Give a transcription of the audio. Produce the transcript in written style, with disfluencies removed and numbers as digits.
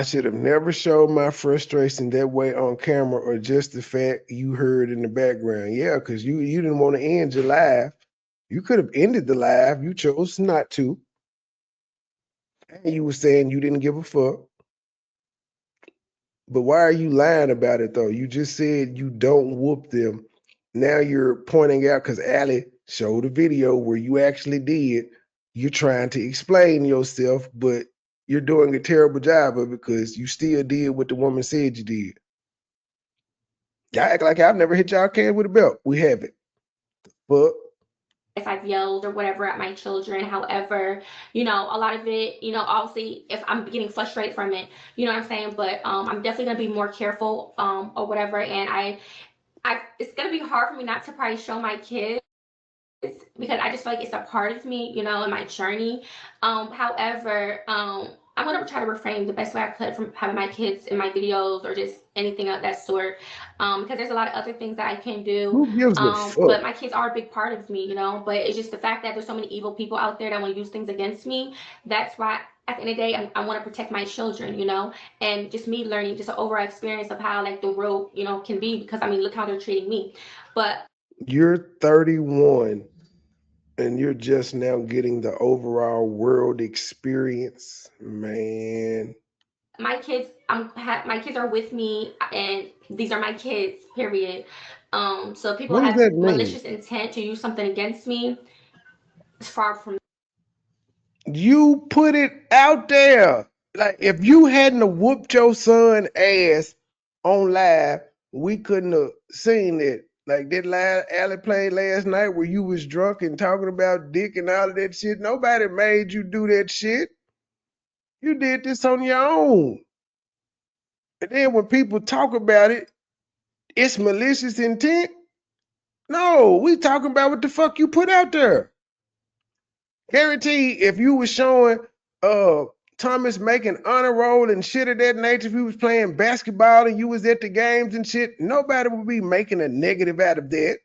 I should have never showed my frustration that way on camera, or just the fact you heard in the background. Yeah, because you didn't want to end your live. You could have ended the live. You chose not to. And you were saying you didn't give a fuck. But why are you lying about it though? You just said you don't whoop them. Now you're pointing out because Allie showed a video where you actually did. You're trying to explain yourself, but you're doing a terrible job of it because you still did what the woman said you did. Y'all act like I've never hit y'all can with a belt. We haven't. But if I've yelled or whatever at my children. However, a lot of it, obviously if I'm getting frustrated from it, you know what I'm saying? But I'm definitely gonna be more careful or whatever. And I it's gonna be hard for me not to probably show my kids because I just feel like it's a part of me, in my journey. However, I'm gonna try to refrain the best way I could from having my kids in my videos or just anything of that sort. Because there's a lot of other things that I can do. who gives a But fuck? my kids are a big part of me. But it's just the fact that there's so many evil people out there that want to use things against me. That's why at the end of the day, I want to protect my children, and just me learning just an overall experience of how like the world, can be. Because I mean, look how they're treating me. But You're 31 and you're just now getting the overall world experience. Man. my kids are with me, and these are my kids. Period. So if people What does have that mean? malicious intent to use something against me, it's far from. You put it out there. Like if you hadn't have whooped your son ass on live, we couldn't have seen it. Like that live alley play last night where you was drunk and talking about dick and all of that shit. Nobody made you do that shit. You did this on your own. And then when people talk about it, it's malicious intent. No, we talking about what the fuck you put out there. Guarantee if you was showing uh Thomas making honor roll and shit of that nature, if he was playing basketball and you was at the games and shit, nobody would be making a negative out of that.